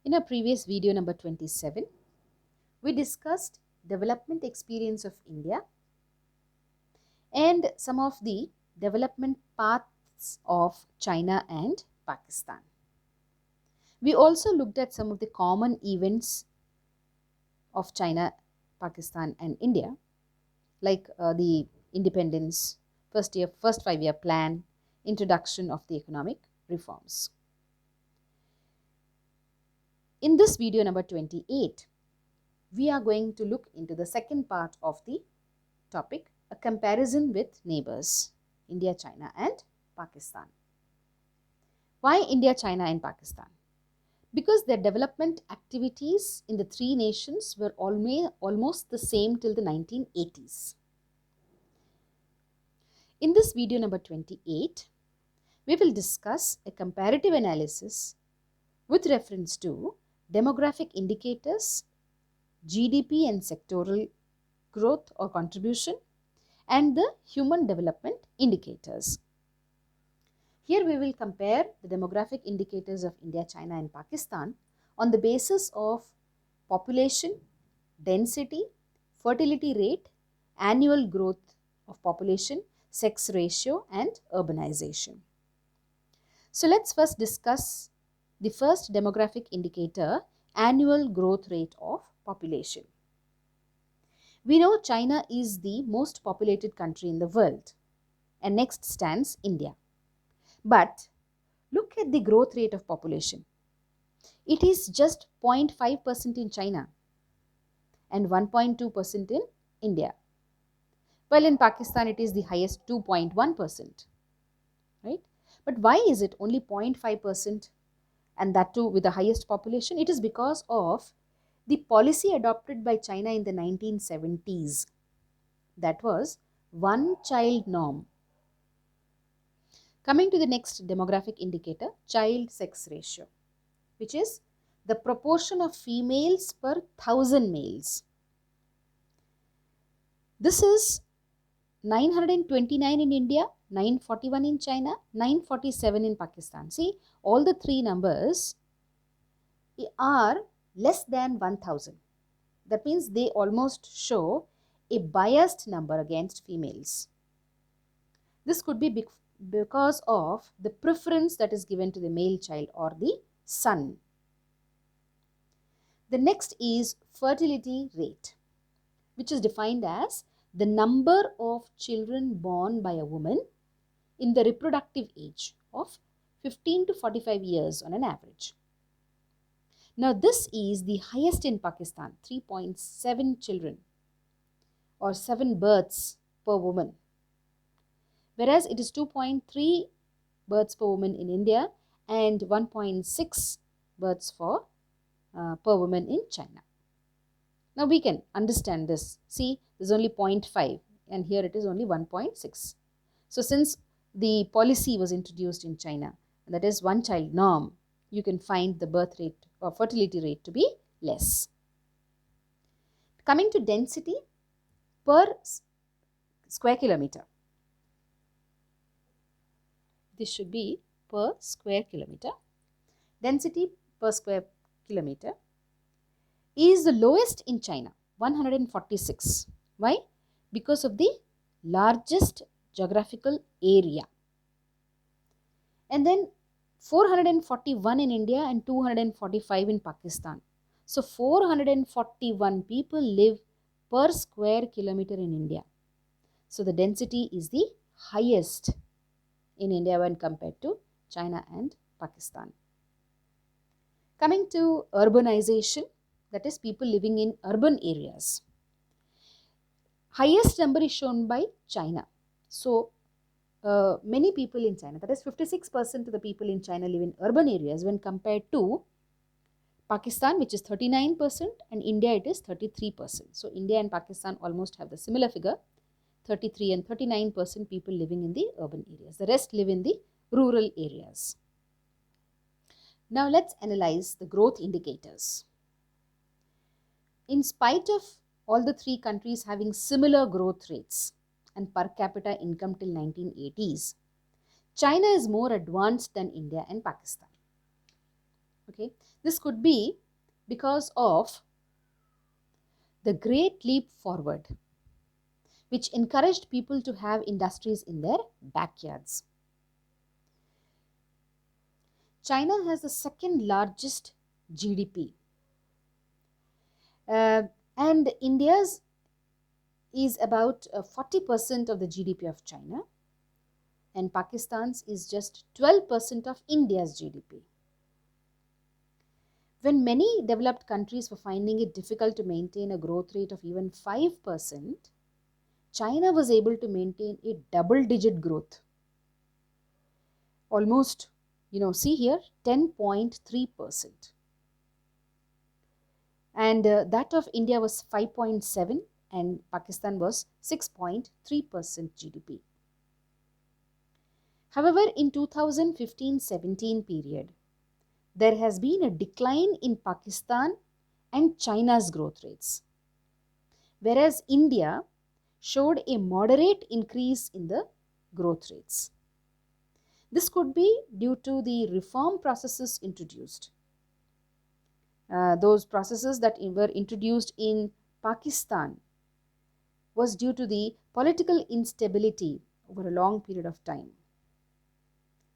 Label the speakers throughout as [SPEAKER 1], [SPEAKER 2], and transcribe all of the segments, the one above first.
[SPEAKER 1] In our previous video number 27, we discussed development experience of India and some of the development paths of China and Pakistan. We also looked at some of the common events of China, Pakistan and India, like the independence, first 5-year plan, introduction of the economic reforms. In this video number 28, we are going to look into the second part of the topic, a comparison with neighbors, India, China and Pakistan. Why India, China and Pakistan? Because their development activities in the three nations were almost the same till the 1980s. In this video number 28, we will discuss a comparative analysis with reference to demographic indicators, GDP and sectoral growth or contribution, and the human development indicators. Here we will compare the demographic indicators of India, China and Pakistan on the basis of population, density, fertility rate, annual growth of population, sex ratio and urbanization. So let's first discuss the first demographic indicator, annual growth rate of population. We know China is the most populated country in the world and next stands India. But look at the growth rate of population. It is just 0.5% in China and 1.2% in India. Well, in Pakistan it is the highest 2.1%, right? But why is it only 0.5% and that too with the highest population? It is because of the policy adopted by China in the 1970s. That was one child norm. Coming to the next demographic indicator, child sex ratio, which is the proportion of females per 1,000 males. This is 929 in India, 941 in China, 947 in Pakistan. See, all the three numbers are less than 1,000. That means they almost show a biased number against females. This could be because of the preference that is given to the male child or the son. The next is fertility rate, which is defined as the number of children born by a woman in the reproductive age of 15 to 45 years on an average. Now this is the highest in Pakistan, 3.7 children or 7 births per woman, whereas it is 2.3 births per woman in India and 1.6 births per woman in China. Now we can understand this. See, there is only 0.5 and here it is only 1.6. So since the policy was introduced in China, that is one child norm, you can find the birth rate or fertility rate to be less. Coming to density per square kilometer. This should be per square kilometer. Density per square kilometer is the lowest in China, 146. Why? Because of the largest geographical area. And then 441 in India and 245 in Pakistan. So 441 people live per square kilometer in India. So the density is the highest in India when compared to China and Pakistan. Coming to urbanization, that is people living in urban areas. Highest number is shown by China. So many people in China, that is 56% of the people in China live in urban areas when compared to Pakistan, which is 39%, and India it is 33%. So India and Pakistan almost have the similar figure, 33 and 39% people living in the urban areas. The rest live in the rural areas. Now let's analyze the growth indicators. In spite of all the three countries having similar growth rates and per capita income till 1980s, China is more advanced than India and Pakistan. Okay, this could be because of the Great Leap Forward, which encouraged people to have industries in their backyards. China has the second largest GDP, uh, and India's is about 40% of the GDP of China, and Pakistan's is just 12% of India's GDP. When many developed countries were finding it difficult to maintain a growth rate of even 5%, China was able to maintain a double digit growth. Almost, see here 10.3%. And that of India was 5.7 and Pakistan was 6.3% GDP. However, in 2015-17 period, there has been a decline in Pakistan and China's growth rates, whereas India showed a moderate increase in the growth rates. This could be due to the reform processes introduced. Those processes that were introduced in Pakistan was due to the political instability over a long period of time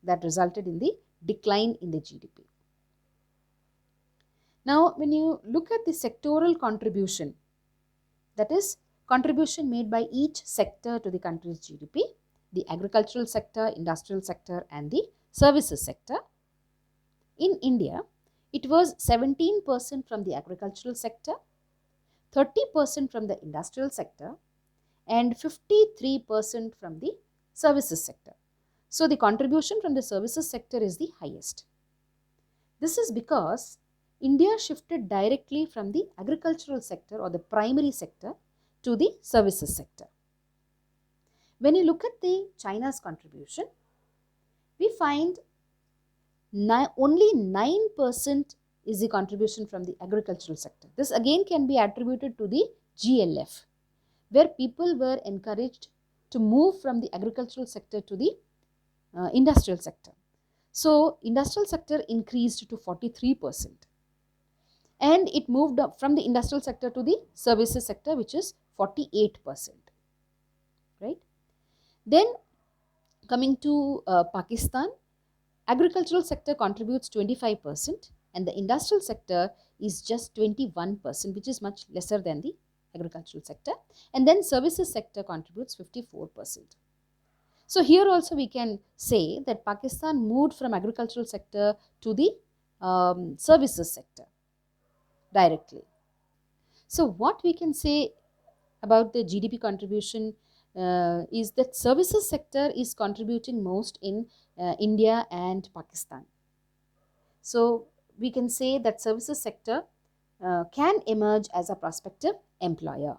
[SPEAKER 1] that resulted in the decline in the GDP. Now, when you look at the sectoral contribution, that is, contribution made by each sector to the country's GDP, the agricultural sector, industrial sector, and the services sector, in India, it was 17% from the agricultural sector, 30% from the industrial sector, and 53% from the services sector. So, the contribution from the services sector is the highest. This is because India shifted directly from the agricultural sector or the primary sector to the services sector. When you look at the China's contribution, we find only 9% is the contribution from the agricultural sector. This again can be attributed to the GLF, where people were encouraged to move from the agricultural sector to the industrial sector. So, industrial sector increased to 43%. And it moved up from the industrial sector to the services sector, which is 48%. Right? Then, coming to Pakistan, agricultural sector contributes 25% and the industrial sector is just 21%, which is much lesser than the agricultural sector. And then services sector contributes 54%. So here also we can say that Pakistan moved from agricultural sector to the services sector directly. So what we can say about the GDP contribution is that services sector is contributing most in India and Pakistan. So we can say that services sector can emerge as a prospective employer.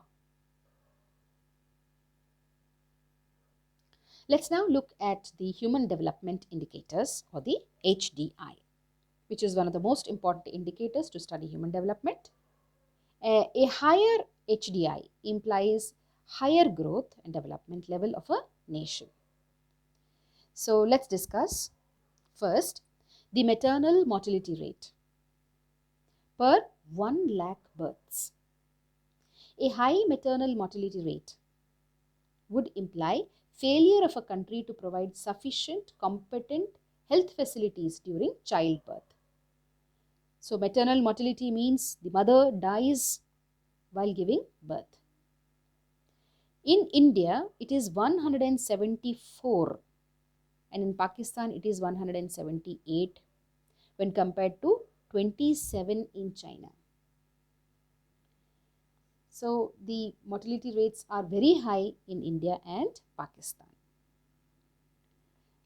[SPEAKER 1] Let's now look at the Human Development Indicators, or the HDI, which is one of the most important indicators to study human development. A higher HDI implies higher growth and development level of a nation. So let's discuss first the maternal mortality rate per 1 lakh births. A high maternal mortality rate would imply failure of a country to provide sufficient, competent health facilities during childbirth. So, maternal mortality means the mother dies while giving birth. In India, it is 174 and in Pakistan, it is 178 when compared to 27 in China. So, the mortality rates are very high in India and Pakistan.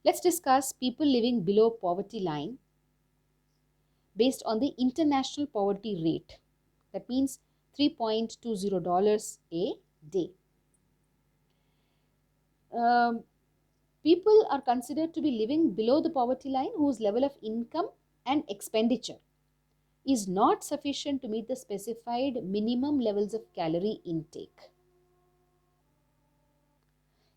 [SPEAKER 1] Let's discuss people living below poverty line based on the international poverty rate. That means $3.20 a day. People are considered to be living below the poverty line whose level of income and expenditure is not sufficient to meet the specified minimum levels of calorie intake.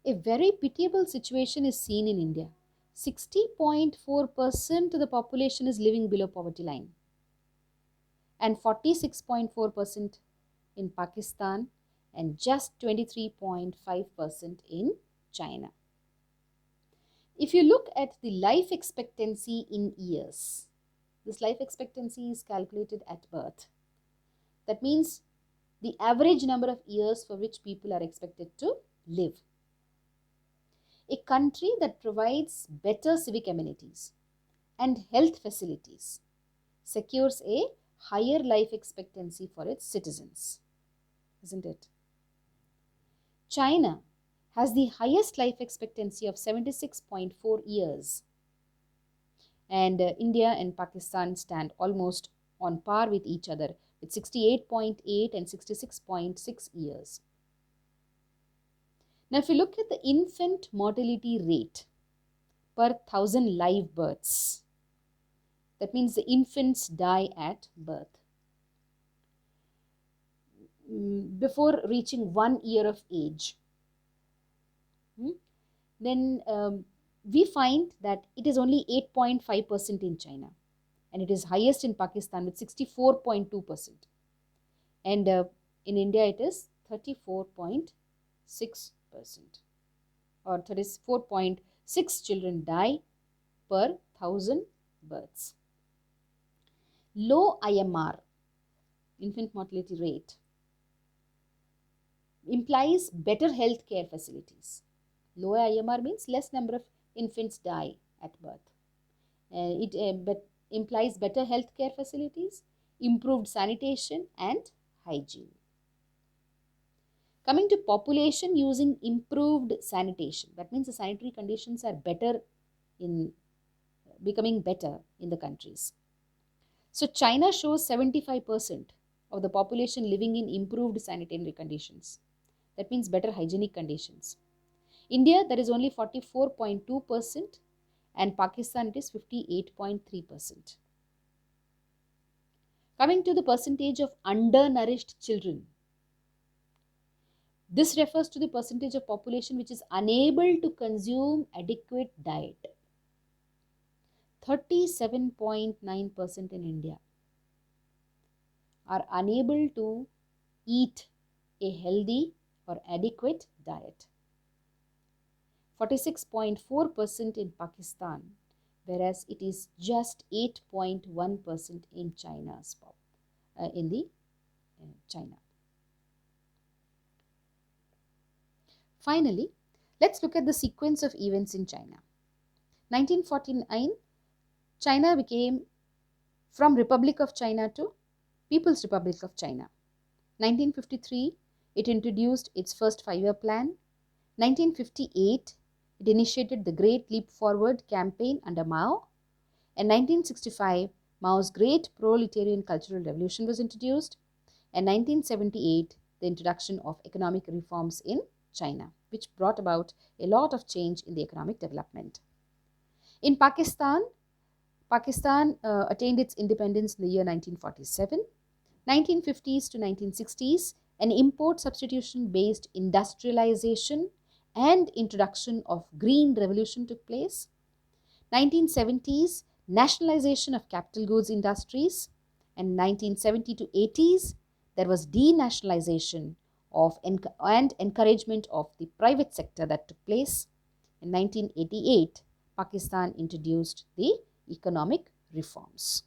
[SPEAKER 1] A very pitiable situation is seen in India. 60.4% of the population is living below poverty line. and 46.4% in Pakistan, and just 23.5% in China. If you look at the life expectancy in years, this life expectancy is calculated at birth. That means the average number of years for which people are expected to live. A country that provides better civic amenities and health facilities secures a higher life expectancy for its citizens, isn't it? China has the highest life expectancy of 76.4 years, and India and Pakistan stand almost on par with each other with 68.8 and 66.6 years. Now, if you look at the infant mortality rate per 1,000 live births, that means the infants die at birth. Before reaching 1 year of age, then we find that it is only 8.5% in China, and it is highest in Pakistan with 64.2%, and in India it is 34.6%, or 34.6 children die per 1,000 births. Low IMR, infant mortality rate, implies better health care facilities. Low IMR means less number of infants die at birth. It implies better healthcare facilities, improved sanitation and hygiene. Coming to population using improved sanitation, that means the sanitary conditions are becoming better in the countries. So China shows 75% of the population living in improved sanitary conditions. That means better hygienic conditions. India, there is only 44.2%, and Pakistan, it is 58.3%. Coming to the percentage of undernourished children, this refers to the percentage of population which is unable to consume adequate diet. 37.9% in India are unable to eat a healthy or adequate diet. 46.4% in Pakistan, whereas it is just 8.1% in China. Finally, let's look at the sequence of events in China. 1949, China became from Republic of China to People's Republic of China. 1953, it introduced its first 5-year plan. 1958, it initiated the Great Leap Forward campaign under Mao. In 1965, Mao's Great Proletarian Cultural Revolution was introduced. In 1978, the introduction of economic reforms in China, which brought about a lot of change in the economic development. In Pakistan attained its independence in the year 1947. 1950s to 1960s, an import substitution based industrialization and introduction of green revolution took place. 1970s, nationalization of capital goods industries, and 1970 to 80s, there was denationalization and encouragement of the private sector that took place. In 1988, Pakistan introduced the economic reforms.